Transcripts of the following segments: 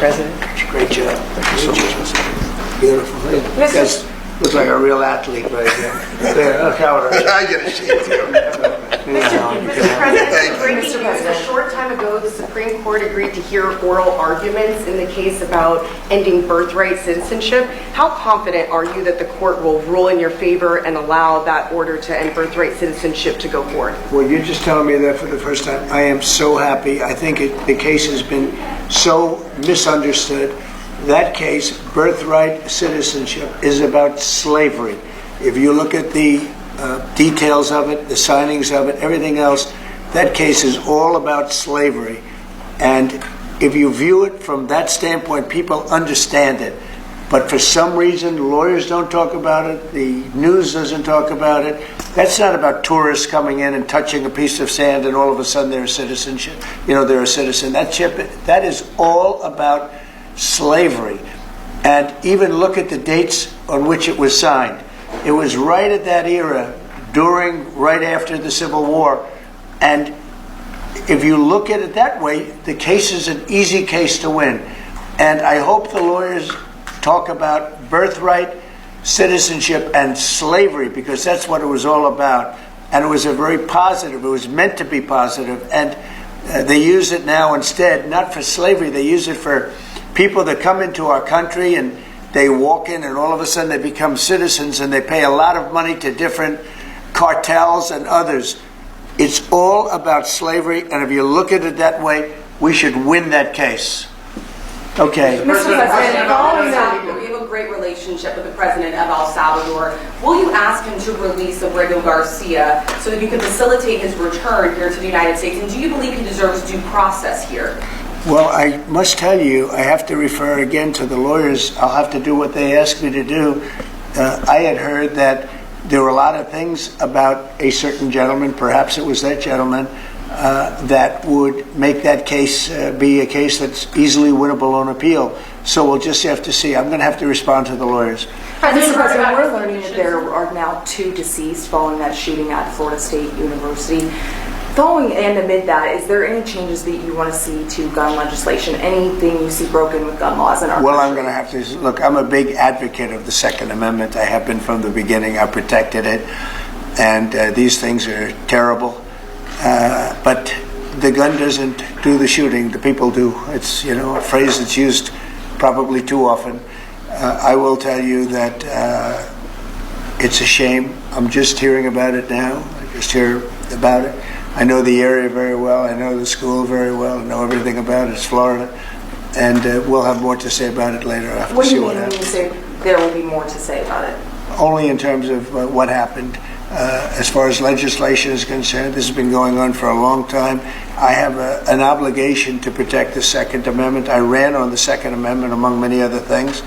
President. Great job. Beautiful. You guys look like a real athlete right there. There, Howard. I get a shake too. Mr. President, breaking news. A short time ago, the Supreme Court agreed to hear oral arguments in the case about ending birthright citizenship. How confident are you that the court will rule in your favor and allow that order to end birthright citizenship to go forward? Well, you're just telling me that for the first time. I am so happy. I think the case has been so misunderstood. That case, birthright citizenship, is about slavery. If you look at the details of it, the signings of it, everything else, that case is all about slavery. And if you view it from that standpoint, people understand it. But for some reason, lawyers don't talk about it, the news doesn't talk about it. That's not about tourists coming in and touching a piece of sand and all of a sudden they're a citizenship. They're a citizen. That is all about slavery. And even look at the dates on which it was signed. It was right at that era, right after the Civil War. And if you look at it that way, the case is an easy case to win. And I hope the lawyers talk about birthright citizenship and slavery, because that's what it was all about. And it was it was meant to be positive. And they use it now instead, not for slavery, they use it for people that come into our country and they walk in and all of a sudden they become citizens and they pay a lot of money to different cartels and others. It's all about slavery, and if you look at it that way, we should win that case. Okay. Mr. President, we have a great relationship with the President of El Salvador. Will you ask him to release Abrego Garcia so that you can facilitate his return here to the United States? And do you believe he deserves due process here? Well, I must tell you, I have to refer again to the lawyers. I'll have to do what they asked me to do. I had heard that there were a lot of things about a certain gentleman, perhaps it was that gentleman, that would make that case be a case that's easily winnable on appeal. So we'll just have to see. I'm going to have to respond to the lawyers. Mr. President, we're learning that there are now 2 deceased following that shooting at Florida State University. Following and amid that, is there any changes that you want to see to gun legislation? Anything you see broken with gun laws in our country? I'm going to have to look. I'm a big advocate of the Second Amendment. I have been from the beginning. I protected it, and these things are terrible. But the gun doesn't do the shooting. The people do. It's a phrase that's used probably too often. I will tell you that it's a shame. I'm just hearing about it now. I just hear about it. I know the area very well. I know the school very well. I know everything about it. It's Florida. And we'll have more to say about it later. What do you mean when you say there will be more to say about it? Only in terms of what happened. As far as legislation is concerned, this has been going on for a long time. I have an obligation to protect the Second Amendment. I ran on the Second Amendment, among many other things.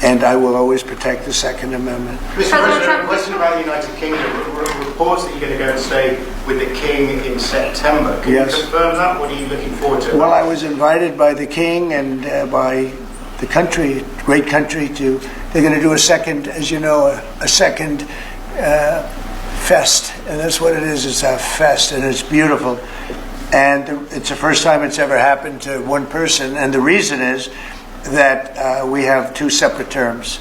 And I will always protect the Second Amendment. Mr. President, question about the United Kingdom. Reports that you're going to go and stay with the King in September. Can you confirm that? What are you looking forward to? Well, I was invited by the King and by the country, great country, they're going to do a second, as you know, a second fest. And that's what it is. It's a fest, and it's beautiful. And it's the first time it's ever happened to one person. And the reason is that we have 2 separate terms,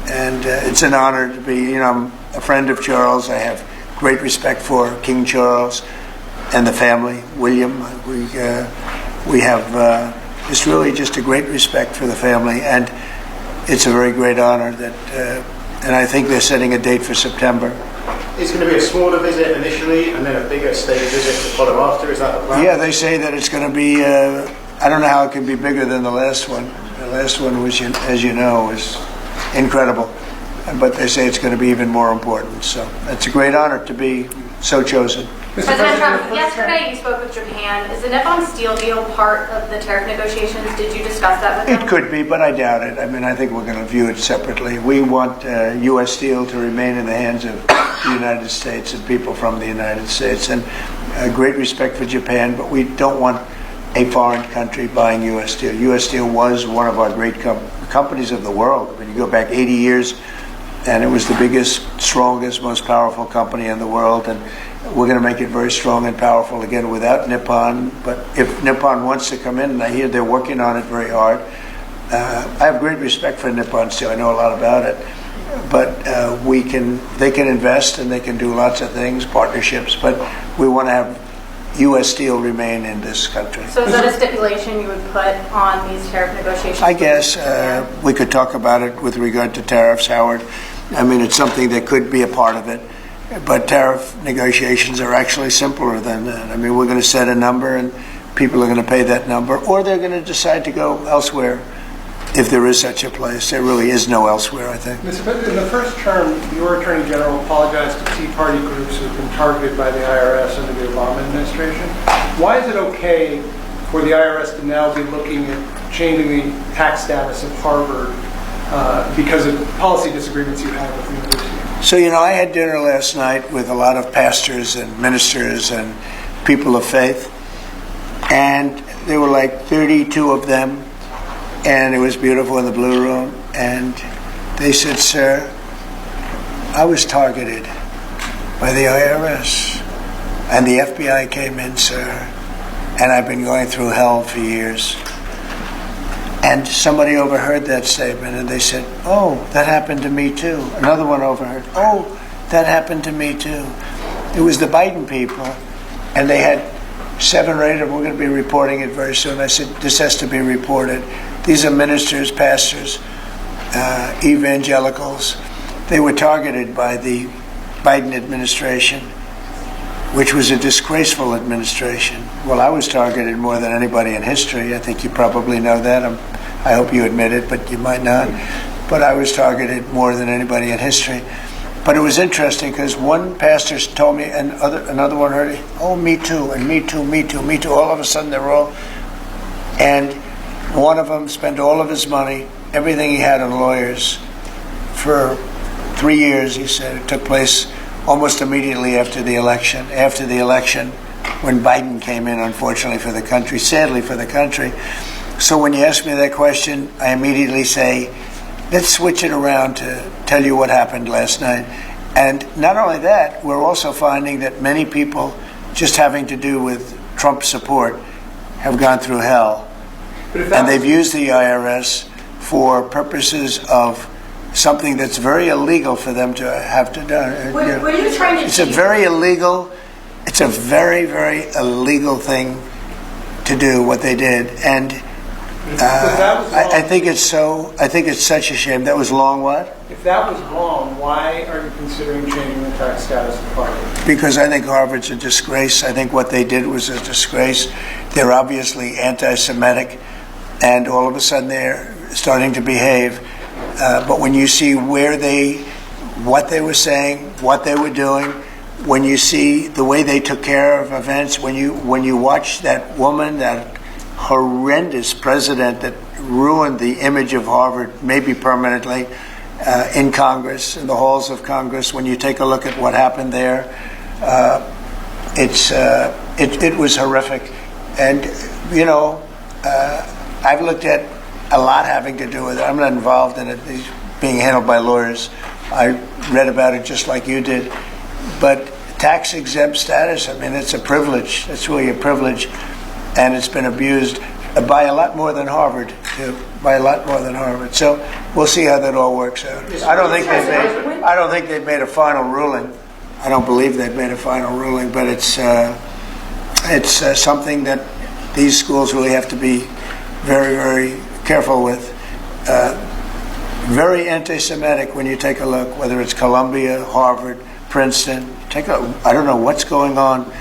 and it's an honor to be. I'm a friend of Charles. I have great respect for King Charles and the family, William. We have it's really just a great respect for the family, and it's a very great honor that. And I think they're setting a date for September. It's going to be a smaller visit initially, and then a bigger state visit to follow after. Is that the plan? Yeah, they say that it's going to be. I don't know how it can be bigger than the last one. The last one, which, as you know, is incredible. But they say it's going to be even more important. So it's a great honor to be so chosen. President Trump, yesterday you spoke with Japan. Is the Nippon steel deal part of the tariff negotiations? Did you discuss that with them? It could be, but I doubt it. I mean, I think we're going to view it separately. We want U.S. steel to remain in the hands of the United States and people from the United States. And great respect for Japan, but we don't want a foreign country buying U.S. steel. U.S. Steel was one of our great companies of the world. When you go back 80 years, and it was the biggest, strongest, most powerful company in the world, and we're going to make it very strong and powerful again without Nippon. But if Nippon wants to come in, and I hear they're working on it very hard, I have great respect for Nippon Steel. I know a lot about it, but they can invest and they can do lots of things, partnerships. But we want to have U.S. Steel remain in this country. So is that a stipulation you would put on these tariff negotiations? I guess we could talk about it with regard to tariffs, Howard. I mean, it's something that could be a part of it. But tariff negotiations are actually simpler than that. I mean, we're going to set a number and people are going to pay that number, or they're going to decide to go elsewhere if there is such a place. There really is no elsewhere, I think. Mr. President, in the first term, your Attorney General apologized to Tea Party groups who have been targeted by the IRS under the Obama administration. Why is it okay for the IRS to now be looking at changing the tax status of Harvard because of policy disagreements you have with the university? So, I had dinner last night with a lot of pastors and ministers and people of faith, and there were like 32 of them, and it was beautiful in the Blue Room, and they said, "Sir, I was targeted by the IRS, and the FBI came in, sir, and I've been going through hell for years." And somebody overheard that statement, and they said, "Oh, that happened to me too." Another one overheard, "Oh, that happened to me too." It was the Biden people, and they had 7 or 8 of them. We're going to be reporting it very soon. I said, this has to be reported. These are ministers, pastors, evangelicals. They were targeted by the Biden administration, which was a disgraceful administration. Well, I was targeted more than anybody in history. I think you probably know that. I hope you admit it, but you might not. But I was targeted more than anybody in history. But it was interesting because one pastor told me, and another one heard it, "Oh, me too, and me too, me too, me too." All of a sudden they're all, and one of them spent all of his money, everything he had on lawyers, for 3 years, he said. It took place almost immediately after the election. After the election, when Biden came in, unfortunately for the country, sadly for the country. So when you ask me that question, I immediately say, let's switch it around to tell you what happened last night. And not only that, we're also finding that many people just having to do with Trump support have gone through hell. And they've used the IRS for purposes of something that's very illegal for them to have to do. What are you trying to It's a very illegal, it's a very, very illegal thing to do, what they did. And I think it's such a shame. That was long what? If that was wrong, why are you considering changing the tax status of Harvard? Because I think Harvard's a disgrace. I think what they did was a disgrace. They're obviously anti-Semitic, and all of a sudden they're starting to behave. But when you see what they were saying, what they were doing, when you see the way they took care of events, when you watch that woman, that horrendous president that ruined the image of Harvard, maybe permanently, in Congress, in the halls of Congress, when you take a look at what happened there, it was horrific. And, I've looked at a lot having to do with it. I'm not involved in it. It's being handled by lawyers. I read about it just like you did. But tax-exempt status, I mean, it's a privilege. It's really a privilege. And it's been abused by a lot more than Harvard, by a lot more than Harvard. So we'll see how that all works out. I don't think they've made a final ruling. I don't believe they've made a final ruling, but it's something that these schools really have to be very, very careful with. Very anti-Semitic when you take a look, whether it's Columbia, Harvard, Princeton. I don't know what's going on,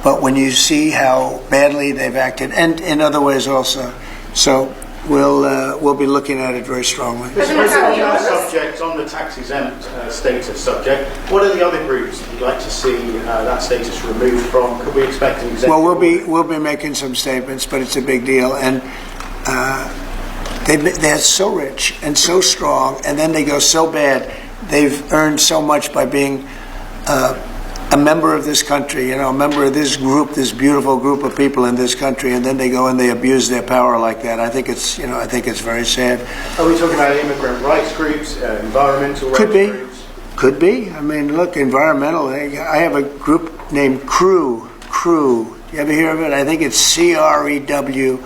but when you see how badly they've acted, and in other ways also. So we'll be looking at it very strongly. On the tax-exempt status subject, what are the other groups you'd like to see that status removed from? Could we expect an executive? Well, we'll be making some statements, but it's a big deal, and they're so rich and so strong, and then they go so bad. They've earned so much by being a member of this country, a member of this group, this beautiful group of people in this country, and then they go and they abuse their power like that. I think it's very sad. Are we talking about immigrant rights groups, environmental rights groups? Could be. I mean, look, environmental. I have a group named CREW. You ever hear of it? I think it's CREW,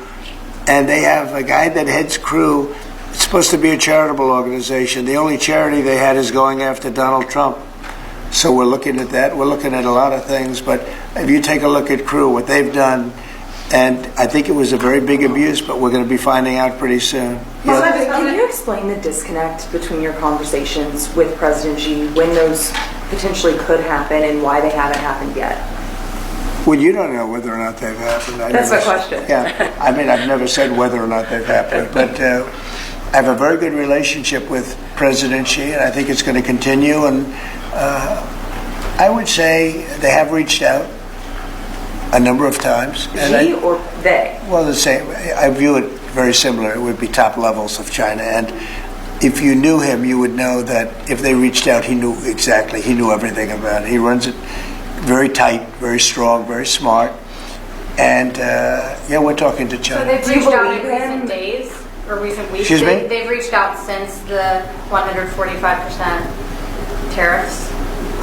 and they have a guy that heads CREW. It's supposed to be a charitable organization. The only charity they had is going after Donald Trump. So we're looking at that. We're looking at a lot of things. But if you take a look at CREW, what they've done, and I think it was a very big abuse, but we're going to be finding out pretty soon. Can you explain the disconnect between your conversations with President Xi, when those potentially could happen, and why they haven't happened yet? Well, you don't know whether or not they've happened. That's my question. Yeah. I mean, I've never said whether or not they've happened. But I have a very good relationship with President Xi, and I think it's going to continue. And I would say they have reached out a number of times. Xi or they? Well, the same. I view it very similar. It would be top levels of China. And if you knew him, you would know that if they reached out, he knew everything about it. He runs it very tight, very strong, very smart. And we're talking to China. So they've reached out in recent days or recent weeks? Excuse me? They've reached out since the 145% tariffs?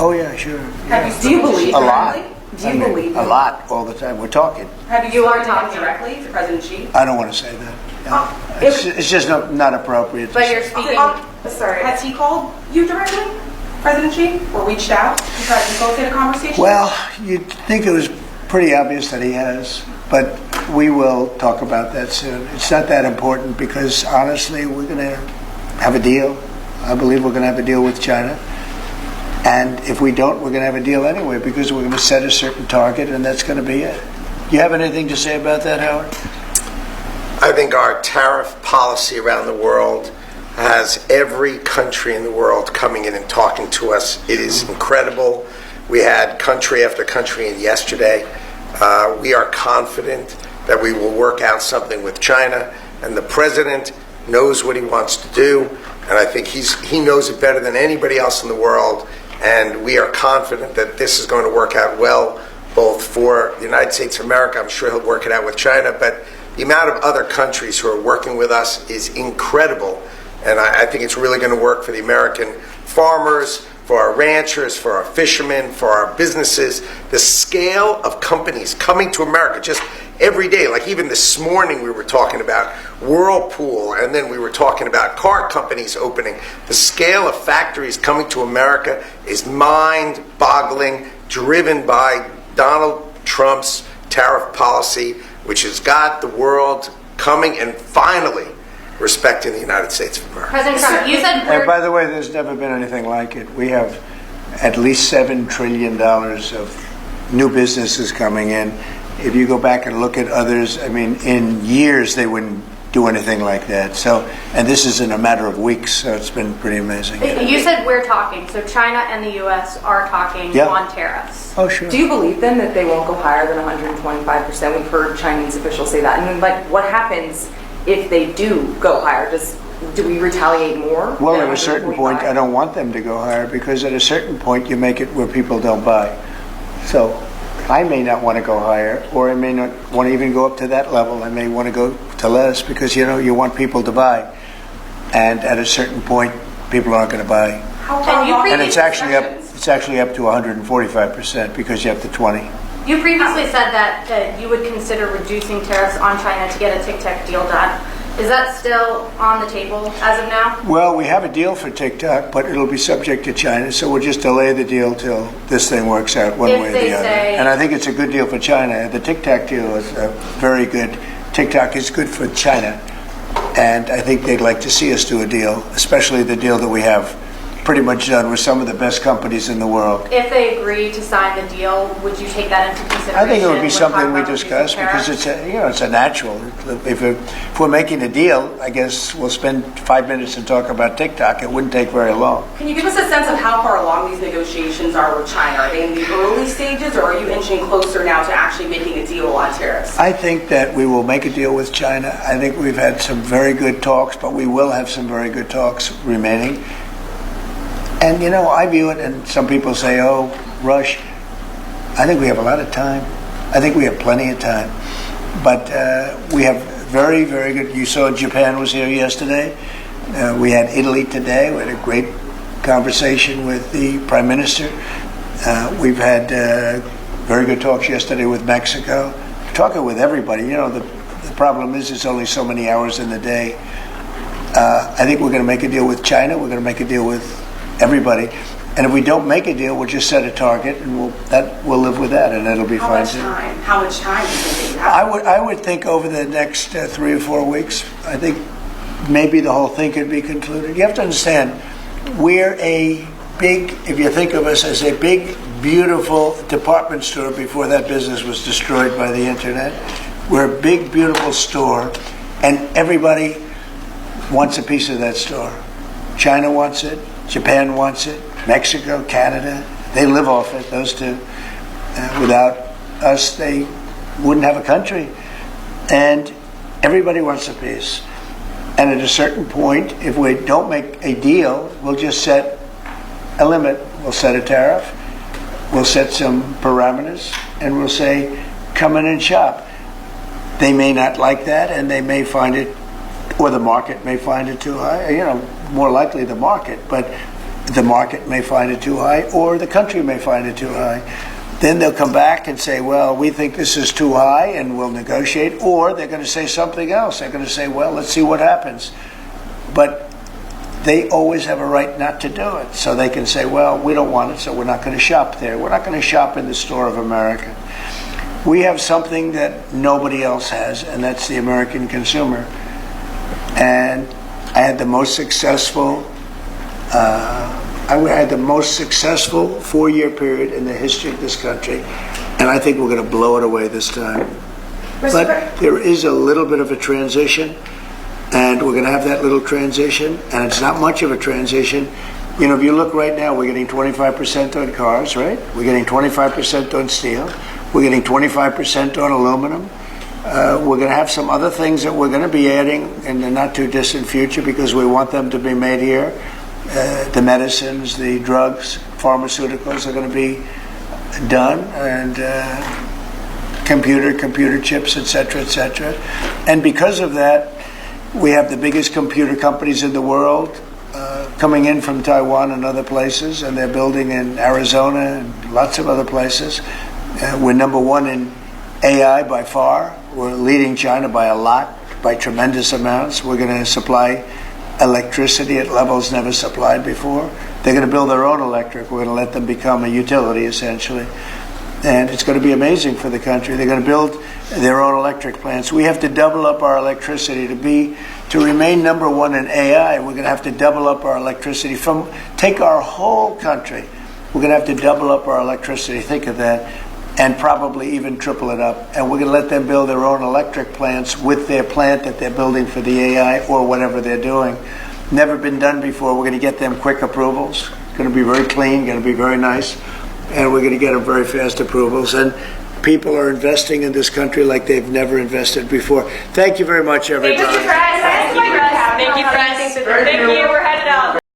Oh, yeah, sure. Yeah. Do you believe a lot? Do you believe a lot all the time? We're talking. Have you are talking directly to President Xi? I don't want to say that. No. It's just not appropriate. But you're speaking. Sorry. Has he called you directly, President Xi, or reached out to try to facilitate a conversation? Well, you'd think it was pretty obvious that he has, but we will talk about that soon. It's not that important because, honestly, we're going to have a deal. I believe we're going to have a deal with China. And if we don't, we're going to have a deal anyway because we're going to set a certain target, and that's going to be it. You have anything to say about that, Howard? I think our tariff policy around the world has every country in the world coming in and talking to us. It is incredible. We had country after country in yesterday. We are confident that we will work out something with China, and the president knows what he wants to do, and I think he knows it better than anybody else in the world, and we are confident that this is going to work out well, both for the United States of America. I'm sure he'll work it out with China, but the amount of other countries who are working with us is incredible, and I think it's really going to work for the American farmers, for our ranchers, for our fishermen, for our businesses. The scale of companies coming to America just every day, like even this morning we were talking about Whirlpool, and then we were talking about car companies opening. The scale of factories coming to America is mind-boggling, driven by Donald Trump's tariff policy, which has got the world coming and finally respecting the United States of America. President Trump, you said And by the way, there's never been anything like it. We have at least $7 trillion of new businesses coming in. If you go back and look at others, I mean, in years they wouldn't do anything like that. So, and this is in a matter of weeks, so it's been pretty amazing. You said we're talking, so China and the U.S. are talking on tariffs. Oh, sure. Do you believe then that they won't go higher than 125%? We've heard Chinese officials say that. And what happens if they do go higher? Do we retaliate more? Well, at a certain point, I don't want them to go higher because at a certain point you make it where people don't buy. So I may not want to go higher, or I may not want to even go up to that level. I may want to go to less because, you want people to buy. And at a certain point, people aren't going to buy. And it's actually up to 145% because you have the 20. You previously said that you would consider reducing tariffs on China to get a TikTok deal done. Is that still on the table as of now? Well, we have a deal for TikTok, but it'll be subject to China, so we'll just delay the deal till this thing works out one way or the other. And I think it's a good deal for China. The TikTok deal is very good. TikTok is good for China, and I think they'd like to see us do a deal, especially the deal that we have pretty much done with some of the best companies in the world. If they agree to sign the deal, would you take that into consideration? I think it would be something we discuss because it's a natural. If we're making a deal, I guess we'll spend 5 minutes and talk about TikTok. It wouldn't take very long. Can you give us a sense of how far along these negotiations are with China? Are they in the early stages, or are you inching closer now to actually making a deal on tariffs? I think that we will make a deal with China. I think we've had some very good talks, but we will have some very good talks remaining. And, I view it, and some people say, oh, rush. I think we have a lot of time. I think we have plenty of time. But we have very, very good. You saw Japan was here yesterday. We had Italy today. We had a great conversation with the Prime Minister. We've had very good talks yesterday with Mexico. Talking with everybody. You know, the problem is it's only so many hours in the day. I think we're going to make a deal with China. We're going to make a deal with everybody. And if we don't make a deal, we'll just set a target, and we'll live with that, and it'll be fine too. How much time do you think that? I would think over the next 3 or 4 weeks, I think maybe the whole thing could be concluded. You have to understand, we're a big, if you think of us as a big, beautiful department store before that business was destroyed by the internet. We're a big, beautiful store, and everybody wants a piece of that store. China wants it, Japan wants it, Mexico, Canada, they live off it, those two. Without us, they wouldn't have a country. And everybody wants a piece. And at a certain point, if we don't make a deal, we'll just set a limit. We'll set a tariff, we'll set some parameters, and we'll say, come in and shop. They may not like that, and they may find it, or the market may find it too high. You know, more likely the market, but the market may find it too high, or the country may find it too high. Then they'll come back and say, well, we think this is too high, and we'll negotiate, or they're going to say something else. They're going to say, well, let's see what happens. But they always have a right not to do it. So they can say, well, we don't want it, so we're not going to shop there. We're not going to shop in the store of America. We have something that nobody else has, and that's the American consumer. And I had the most successful 4-year period in the history of this country, and I think we're going to blow it away this time. But there is a little bit of a transition, and we're going to have that little transition, and it's not much of a transition. You know, if you look right now, we're getting 25% on cars, right? We're getting 25% on steel. We're getting 25% on aluminum. We're going to have some other things that we're going to be adding in the not too distant future because we want them to be made here. The medicines, the drugs, pharmaceuticals are going to be done, and computer chips, etc., etc. And because of that, we have the biggest computer companies in the world coming in from Taiwan and other places, and they're building in Arizona and lots of other places. We're number one in AI by far. We're leading China by a lot, by tremendous amounts. We're going to supply electricity at levels never supplied before. They're going to build their own electric. We're going to let them become a utility, essentially. And it's going to be amazing for the country. They're going to build their own electric plants. We have to double up our electricity to remain number one in AI. We're going to have to double up our electricity take our whole country. We're going to have to double up our electricity. Think of that. And probably even triple it up. And we're going to let them build their own electric plants with their plant that they're building for the AI or whatever they're doing. Never been done before. We're going to get them quick approvals. It's going to be very clean, going to be very nice. And we're going to get them very fast approvals. And people are investing in this country like they've never invested before. Thank you very much, everybody. Thank you, Fred. Thank you, Fred. Thank you. We're headed out.